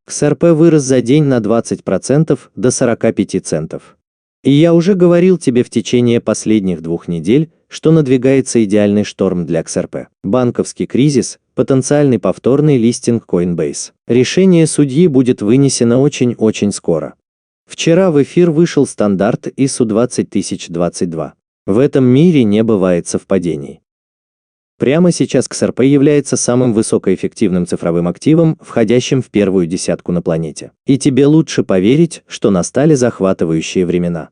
XRP вырос за день на 20% до 45 центов. И я уже говорил тебе в течение последних 2 недель, что надвигается идеальный шторм для XRP. Банковский кризис, потенциальный повторный листинг Coinbase. Решение судьи будет вынесено очень скоро. Вчера в эфир вышел стандарт ISO 20022. В этом мире не бывает совпадений. Прямо сейчас XRP является самым высокоэффективным цифровым активом, входящим в первую десятку на планете. И тебе лучше поверить, что настали захватывающие времена.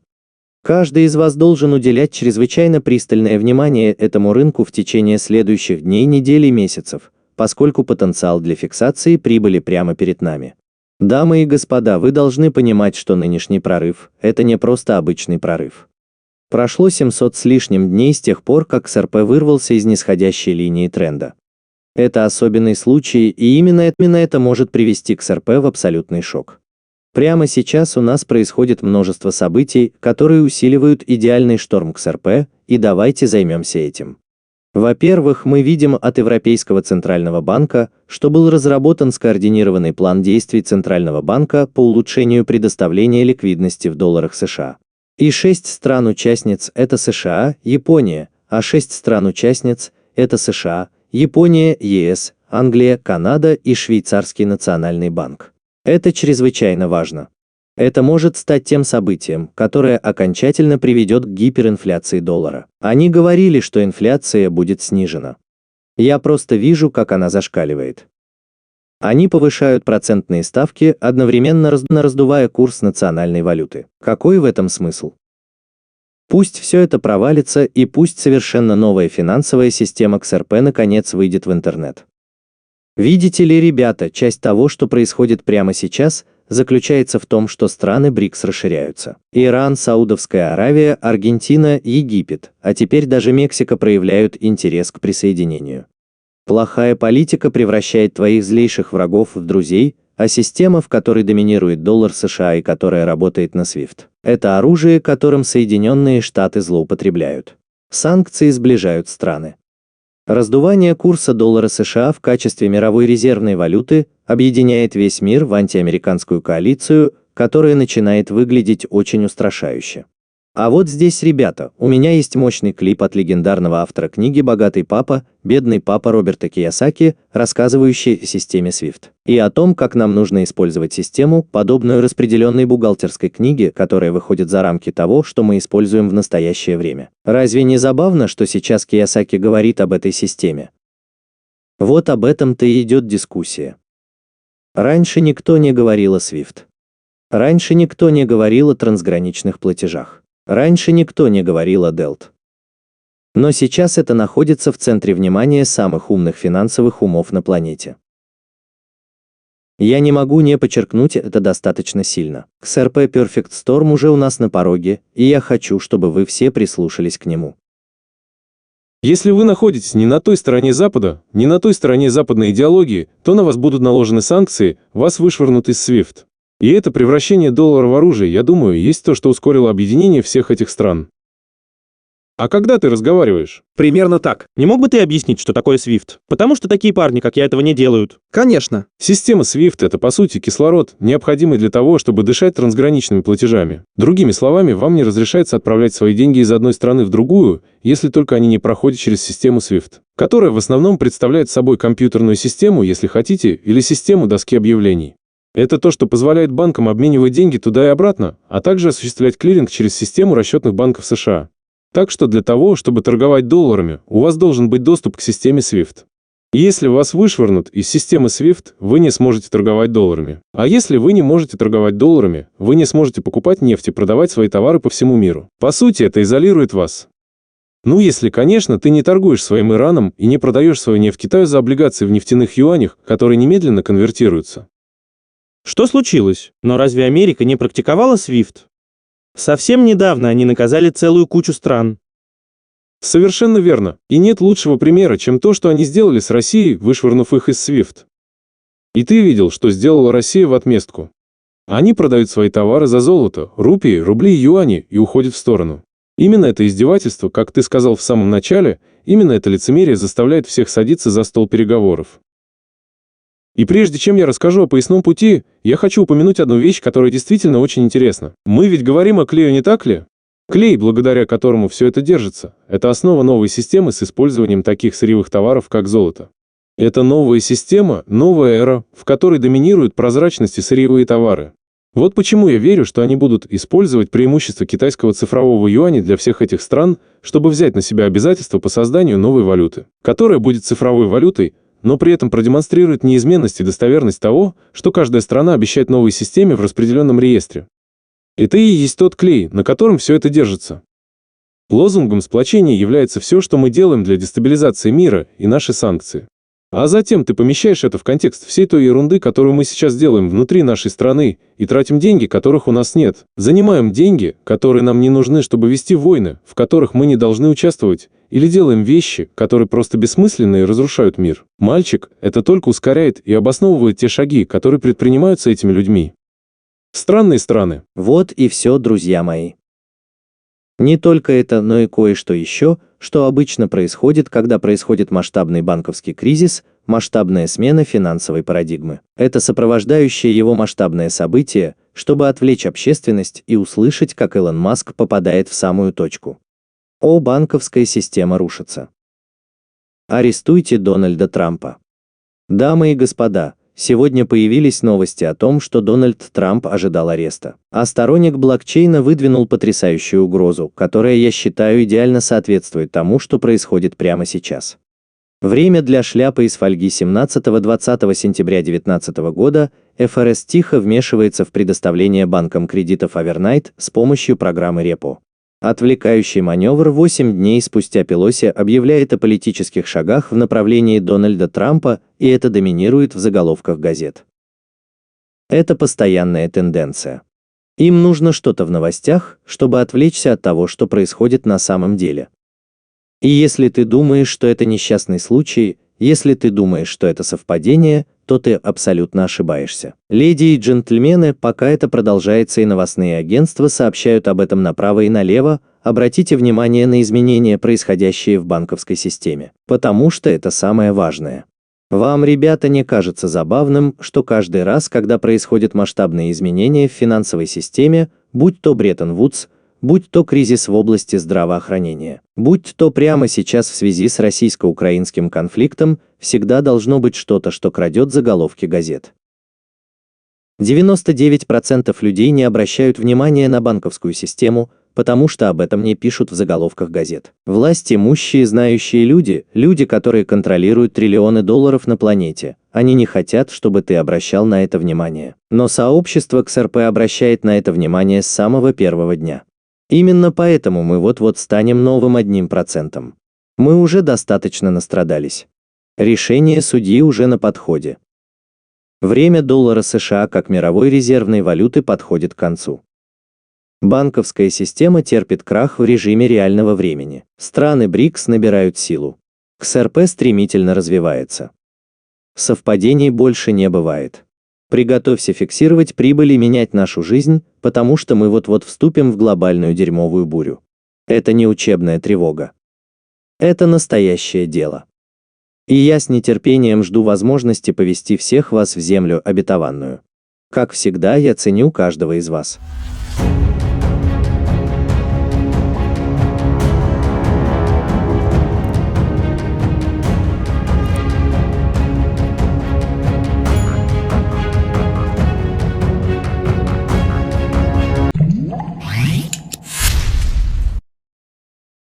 Каждый из вас должен уделять чрезвычайно пристальное внимание этому рынку в течение следующих дней, недель и месяцев, поскольку потенциал для фиксации прибыли прямо перед нами. Дамы и господа, вы должны понимать, что нынешний прорыв – это не просто обычный прорыв. Прошло 700 с лишним дней с тех пор, как XRP вырвался из нисходящей линии тренда. Это особенный случай, и именно это может привести XRP в абсолютный шок. Прямо сейчас у нас происходит множество событий, которые усиливают идеальный шторм XRP, и давайте займемся этим. Во-первых, мы видим от Европейского центрального банка, что был разработан скоординированный план действий Центрального банка по улучшению предоставления ликвидности в долларах США. И 6 стран-участниц – это США, Япония, а 6 стран-участниц – это США, Япония, ЕС, Англия, Канада и Швейцарский национальный банк. Это чрезвычайно важно. Это может стать тем событием, которое окончательно приведет к гиперинфляции доллара. Они говорили, что инфляция будет снижена. Я просто вижу, как она зашкаливает. Они повышают процентные ставки, одновременно раздувая курс национальной валюты. Какой в этом смысл? Пусть все это провалится, и пусть совершенно новая финансовая система XRP наконец выйдет в интернет. Видите ли, ребята, часть того, что происходит прямо сейчас, заключается в том, что страны БРИКС расширяются. Иран, Саудовская Аравия, Аргентина, Египет, а теперь даже Мексика проявляют интерес к присоединению. Плохая политика превращает твоих злейших врагов в друзей, а система, в которой доминирует доллар США и которая работает на SWIFT, это оружие, которым Соединенные Штаты злоупотребляют. Санкции сближают страны. Раздувание курса доллара США в качестве мировой резервной валюты объединяет весь мир в антиамериканскую коалицию, которая начинает выглядеть очень устрашающе. А вот здесь, ребята, у меня есть мощный клип от легендарного автора книги «Богатый папа, бедный папа» Роберта Кийосаки, рассказывающий о системе SWIFT и о том, как нам нужно использовать систему, подобную распределенной бухгалтерской книге, которая выходит за рамки того, что мы используем в настоящее время. Разве не забавно, что сейчас Кийосаки говорит об этой системе? Вот об этом-то и идет дискуссия. Раньше никто не говорил о SWIFT. Раньше никто не говорил о трансграничных платежах. Раньше никто не говорил о DELT. Но сейчас это находится в центре внимания самых умных финансовых умов на планете. Я не могу не подчеркнуть это достаточно сильно. XRP Perfect Storm уже у нас на пороге, и я хочу, чтобы вы все прислушались к нему. Если вы находитесь не на той стороне Запада, не на той стороне западной идеологии, то на вас будут наложены санкции, вас вышвырнут из SWIFT. И это превращение доллара в оружие, я думаю, есть то, что ускорило объединение всех этих стран. А когда ты разговариваешь? Примерно так. Не мог бы ты объяснить, что такое SWIFT? Потому что такие парни, как я, этого не делают. Конечно. Система SWIFT – это, по сути, кислород, необходимый для того, чтобы дышать трансграничными платежами. Другими словами, вам не разрешается отправлять свои деньги из одной страны в другую, если только они не проходят через систему SWIFT, которая в основном представляет собой компьютерную систему, если хотите, или систему доски объявлений. Это то, что позволяет банкам обменивать деньги туда и обратно, а также осуществлять клиринг через систему расчетных банков США. Так что для того, чтобы торговать долларами, у вас должен быть доступ к системе SWIFT. И если вас вышвырнут из системы SWIFT, вы не сможете торговать долларами. А если вы не можете торговать долларами, вы не сможете покупать нефть и продавать свои товары по всему миру. По сути, это изолирует вас. Ну, если, конечно, ты не торгуешь своим Ираном и не продаешь свою нефть Китаю за облигации в нефтяных юанях, которые немедленно конвертируются. Что случилось? Но разве Америка не практиковала SWIFT? Совсем недавно они наказали целую кучу стран. Совершенно верно. И нет лучшего примера, чем то, что они сделали с Россией, вышвырнув их из SWIFT. И ты видел, что сделала Россия в отместку. Они продают свои товары за золото, рупии, рубли и юани и уходят в сторону. Именно это издевательство, как ты сказал в самом начале, именно это лицемерие заставляет всех садиться за стол переговоров. И прежде чем я расскажу о поясном пути, я хочу упомянуть одну вещь, которая действительно очень интересна. Мы ведь говорим о клее, не так ли? Клей, благодаря которому все это держится, это основа новой системы с использованием таких сырьевых товаров, как золото. Это новая система, новая эра, в которой доминируют прозрачность и сырьевые товары. Вот почему я верю, что они будут использовать преимущества китайского цифрового юаня для всех этих стран, чтобы взять на себя обязательства по созданию новой валюты, которая будет цифровой валютой, но при этом продемонстрирует неизменность и достоверность того, что каждая страна обещает новой системе в распределенном реестре. Это и есть тот клей, на котором все это держится. Лозунгом сплочения является все, что мы делаем для дестабилизации мира и наши санкции. А затем ты помещаешь это в контекст всей той ерунды, которую мы сейчас делаем внутри нашей страны, и тратим деньги, которых у нас нет. Занимаем деньги, которые нам не нужны, чтобы вести войны, в которых мы не должны участвовать, или делаем вещи, которые просто бессмысленны и разрушают мир. Мальчик, это только ускоряет и обосновывает те шаги, которые предпринимаются этими людьми. Странные страны. Вот и все, друзья мои. Не только это, но и кое-что еще, что обычно происходит, когда происходит масштабный банковский кризис, масштабная смена финансовой парадигмы. Это сопровождающее его масштабное событие, чтобы отвлечь общественность и услышать, как Илон Маск попадает в самую точку. О, банковская система рушится. Арестуйте Дональда Трампа. Дамы и господа, сегодня появились новости о том, что Дональд Трамп ожидал ареста. А сторонник блокчейна выдвинул потрясающую угрозу, которая, я считаю, идеально соответствует тому, что происходит прямо сейчас. Время для шляпы из фольги 17-20 сентября 2019 года ФРС тихо вмешивается в предоставление банкам кредитов Overnight с помощью программы Repo. Отвлекающий маневр 8 дней спустя Пелоси объявляет о политических шагах в направлении Дональда Трампа, и это доминирует в заголовках газет. Это постоянная тенденция. Им нужно что-то в новостях, чтобы отвлечься от того, что происходит на самом деле. И если ты думаешь, что это несчастный случай, если ты думаешь, что это совпадение, то ты абсолютно ошибаешься. Леди и джентльмены, пока это продолжается и новостные агентства сообщают об этом направо и налево, обратите внимание на изменения, происходящие в банковской системе, потому что это самое важное. Вам, ребята, не кажется забавным, что каждый раз, когда происходят масштабные изменения в финансовой системе, будь то Бреттон-Вудс, будь то кризис в области здравоохранения, будь то прямо сейчас в связи с российско-украинским конфликтом, всегда должно быть что-то, что крадет заголовки газет. 99% людей не обращают внимания на банковскую систему, потому что об этом не пишут в заголовках газет. Власть имущие, знающие люди, люди, которые контролируют триллионы долларов на планете, они не хотят, чтобы ты обращал на это внимание. Но сообщество XRP обращает на это внимание с самого первого дня. Именно поэтому мы вот-вот станем новым 1%. Мы уже достаточно настрадались. Решение судьи уже на подходе. Время доллара США как мировой резервной валюты подходит к концу. Банковская система терпит крах в режиме реального времени. Страны БРИКС набирают силу. XRP стремительно развивается. Совпадений больше не бывает. Приготовься фиксировать прибыль и менять нашу жизнь, потому что мы вот-вот вступим в глобальную дерьмовую бурю. Это не учебная тревога. Это настоящее дело. И я с нетерпением жду возможности повести всех вас в землю обетованную. Как всегда, я ценю каждого из вас.